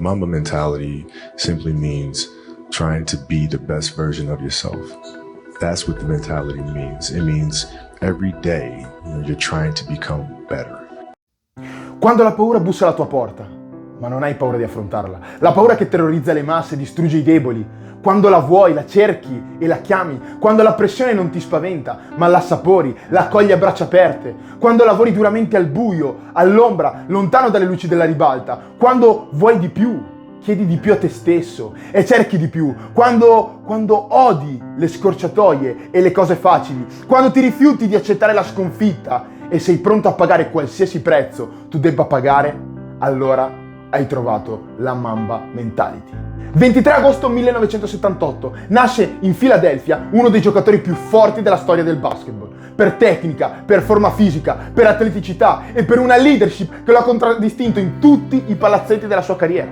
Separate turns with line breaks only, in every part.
Mamba mentality simply means trying to be the best version of yourself. That's what the mentality means. It means every day, you're trying to become better.
Quando la paura bussa alla tua porta, ma non hai paura di affrontarla, la paura che terrorizza le masse, distrugge i deboli, quando la vuoi, la cerchi e la chiami, quando la pressione non ti spaventa, ma la assapori, la accogli a braccia aperte, quando lavori duramente al buio, all'ombra, lontano dalle luci della ribalta, quando vuoi di più, chiedi di più a te stesso e cerchi di più, quando odi le scorciatoie e le cose facili, quando ti rifiuti di accettare la sconfitta e sei pronto a pagare qualsiasi prezzo tu debba pagare, allora hai trovato la Mamba mentality. 23 agosto 1978 nasce in Filadelfia uno dei giocatori più forti della storia del basketball, per tecnica, per forma fisica, per atleticità e per una leadership che lo ha contraddistinto in tutti i palazzetti della sua carriera.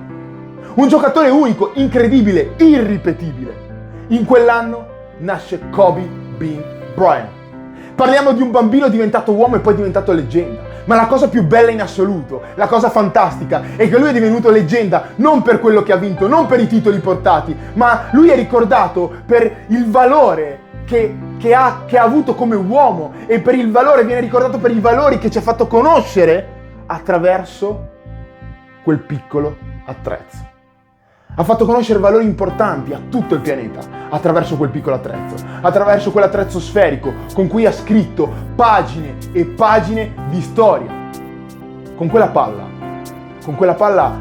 Un giocatore unico, incredibile, irripetibile. In quell'anno nasce Kobe Bryant. Parliamo di un bambino diventato uomo e poi diventato leggenda. Ma la cosa più bella in assoluto, la cosa fantastica, è che lui è divenuto leggenda non per quello che ha vinto, non per i titoli portati, ma lui è ricordato per il valore che ha avuto come uomo e viene ricordato per i valori che ci ha fatto conoscere attraverso quel piccolo attrezzo. Ha fatto conoscere valori importanti a tutto il pianeta attraverso quel piccolo attrezzo, attraverso quell'attrezzo sferico con cui ha scritto pagine e pagine di storia. Con quella palla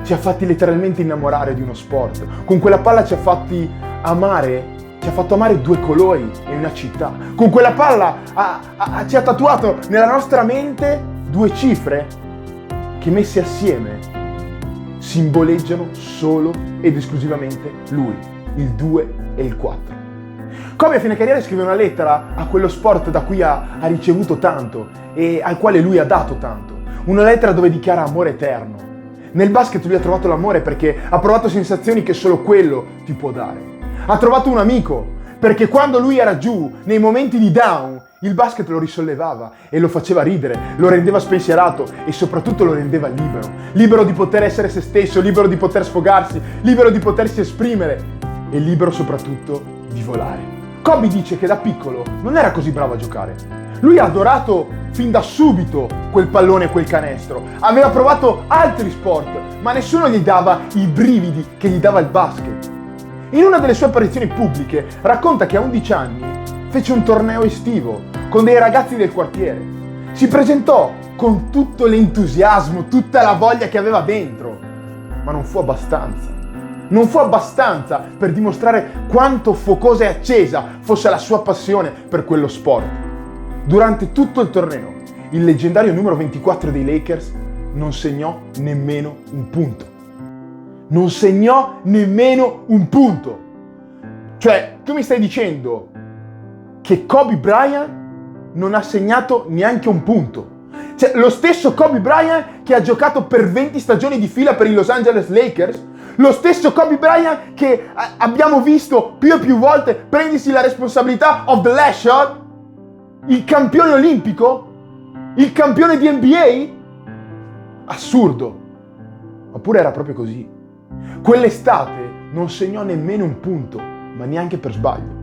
ci ha fatti letteralmente innamorare di uno sport. Con quella palla ci ha fatto amare due colori e una città. Con quella palla ci ha tatuato nella nostra mente due cifre che messe assieme simboleggiano solo ed esclusivamente lui, il 2 e il 4. Kobe a fine carriera scrive una lettera a quello sport da cui ha ricevuto tanto e al quale lui ha dato tanto. Una lettera dove dichiara amore eterno. Nel basket lui ha trovato l'amore perché ha provato sensazioni che solo quello ti può dare. Ha trovato un amico perché quando lui era giù, nei momenti di down, il basket lo risollevava e lo faceva ridere, lo rendeva spensierato e soprattutto lo rendeva libero. Libero di poter essere se stesso, libero di poter sfogarsi, libero di potersi esprimere e libero soprattutto di volare. Kobe dice che da piccolo non era così bravo a giocare. Lui ha adorato fin da subito quel pallone e quel canestro. Aveva provato altri sport, ma nessuno gli dava i brividi che gli dava il basket. In una delle sue apparizioni pubbliche racconta che a 11 anni fece un torneo estivo con dei ragazzi del quartiere. Si presentò con tutto l'entusiasmo, tutta la voglia che aveva dentro, ma non fu abbastanza. Non fu abbastanza per dimostrare quanto focosa e accesa fosse la sua passione per quello sport. Durante tutto il torneo, il leggendario numero 24 dei Lakers non segnò nemmeno un punto. Non segnò nemmeno un punto. Cioè, tu mi stai dicendo che Kobe Bryant non ha segnato neanche un punto. Cioè, lo stesso Kobe Bryant che ha giocato per 20 stagioni di fila per i Los Angeles Lakers, lo stesso Kobe Bryant che abbiamo visto più e più volte prendersi la responsabilità of the last shot, il campione olimpico, il campione di NBA. Assurdo. Oppure era proprio così. Quell'estate non segnò nemmeno un punto, ma neanche per sbaglio.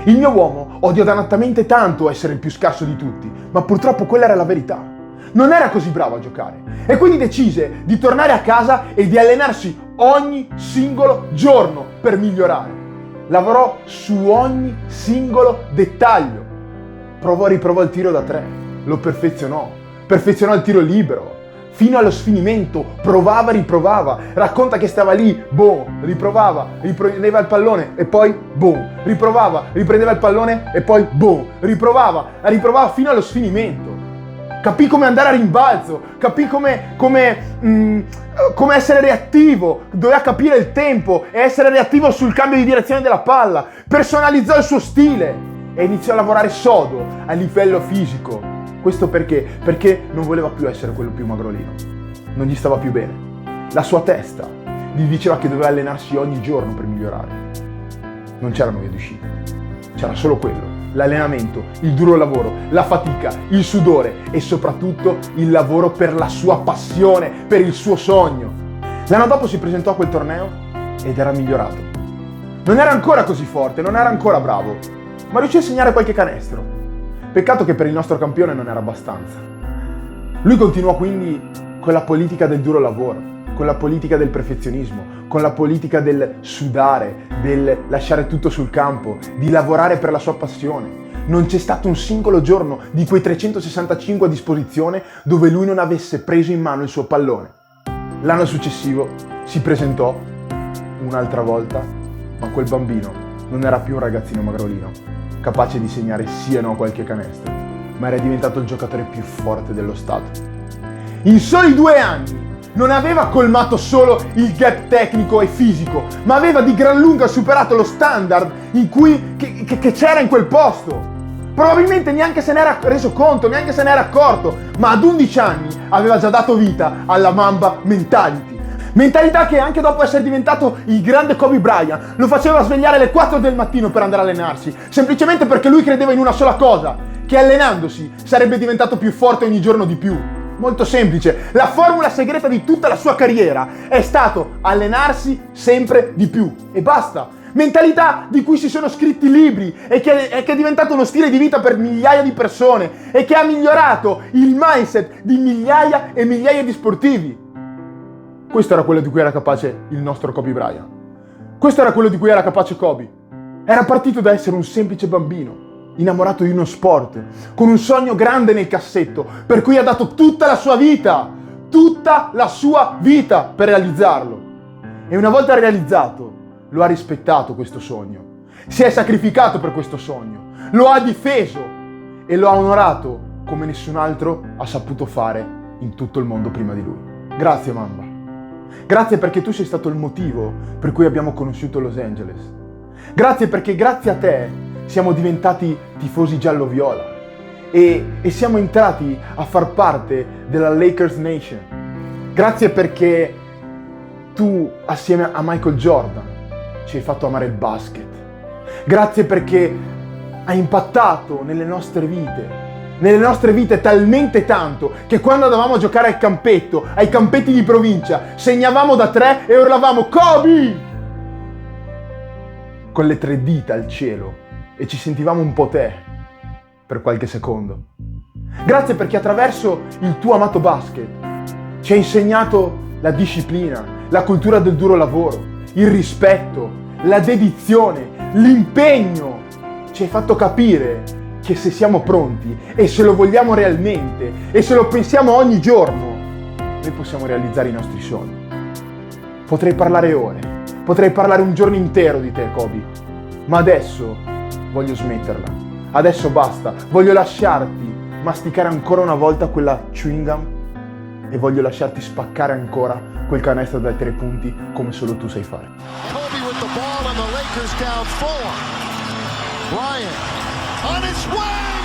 Il mio uomo odia dannatamente tanto essere il più scarso di tutti, ma purtroppo quella era la verità. Non era così bravo a giocare e quindi decise di tornare a casa e di allenarsi ogni singolo giorno per migliorare. Lavorò su ogni singolo dettaglio. Riprovò il tiro da 3, lo perfezionò il tiro libero, fino allo sfinimento, provava, riprovava, racconta che stava lì, boom, riprovava, riprendeva il pallone e poi boom, riprovava, riprendeva il pallone e poi boom, riprovava fino allo sfinimento. Capì come andare a rimbalzo, capì come essere reattivo, doveva capire il tempo e essere reattivo sul cambio di direzione della palla, personalizzò il suo stile e iniziò a lavorare sodo a livello fisico. Questo perché? Perché non voleva più essere quello più magrolino. Non gli stava più bene. La sua testa gli diceva che doveva allenarsi ogni giorno per migliorare. Non c'erano vie d'uscita. C'era solo quello. L'allenamento, il duro lavoro, la fatica, il sudore e soprattutto il lavoro per la sua passione, per il suo sogno. L'anno dopo si presentò a quel torneo ed era migliorato. Non era ancora così forte, non era ancora bravo, ma riuscì a segnare qualche canestro. Peccato che per il nostro campione non era abbastanza. Lui continuò quindi con la politica del duro lavoro, con la politica del perfezionismo, con la politica del sudare, del lasciare tutto sul campo, di lavorare per la sua passione. Non c'è stato un singolo giorno di quei 365 a disposizione dove lui non avesse preso in mano il suo pallone. L'anno successivo si presentò un'altra volta, ma quel bambino non era più un ragazzino magrolino, capace di segnare sì e no qualche canestro, ma era diventato il giocatore più forte dello stato. In soli 2 anni non aveva colmato solo il gap tecnico e fisico, ma aveva di gran lunga superato lo standard che c'era in quel posto. Probabilmente neanche se ne era reso conto, neanche se ne era accorto, ma ad 11 anni aveva già dato vita alla Mamba mentality. Mentalità che anche dopo essere diventato il grande Kobe Bryant lo faceva svegliare alle 4 del mattino per andare a allenarsi, semplicemente perché lui credeva in una sola cosa, che allenandosi sarebbe diventato più forte ogni giorno di più. Molto semplice, la formula segreta di tutta la sua carriera è stato allenarsi sempre di più e basta. Mentalità di cui si sono scritti libri e che è diventato uno stile di vita per migliaia di persone e che ha migliorato il mindset di migliaia e migliaia di sportivi. Questo era quello di cui era capace il nostro Kobe Bryant. Questo era quello di cui era capace Kobe. Era partito da essere un semplice bambino, innamorato di uno sport, con un sogno grande nel cassetto, per cui ha dato tutta la sua vita per realizzarlo. E una volta realizzato, lo ha rispettato questo sogno, si è sacrificato per questo sogno, lo ha difeso e lo ha onorato come nessun altro ha saputo fare in tutto il mondo prima di lui. Grazie Mamba. Grazie perché tu sei stato il motivo per cui abbiamo conosciuto Los Angeles. Grazie perché grazie a te siamo diventati tifosi giallo-viola e siamo entrati a far parte della Lakers Nation. Grazie perché tu, assieme a Michael Jordan, ci hai fatto amare il basket. Grazie perché hai impattato nelle nostre vite talmente tanto che quando andavamo a giocare al campetto, ai campetti di provincia, segnavamo da 3 e urlavamo Kobe! Con le 3 dita al cielo e ci sentivamo un po' te per qualche secondo. Grazie perché attraverso il tuo amato basket ci hai insegnato la disciplina, la cultura del duro lavoro, il rispetto, la dedizione, l'impegno. Ci hai fatto capire che se siamo pronti e se lo vogliamo realmente e se lo pensiamo ogni giorno, noi possiamo realizzare i nostri sogni. Potrei parlare ore, potrei parlare un giorno intero di te, Kobe, ma adesso voglio smetterla. Adesso basta, voglio lasciarti masticare ancora una volta quella chewing gum e voglio lasciarti spaccare ancora quel canestro dai 3 punti come solo tu sai fare.
Kobe with the ball and the Lakers down 4. Bryant on his way.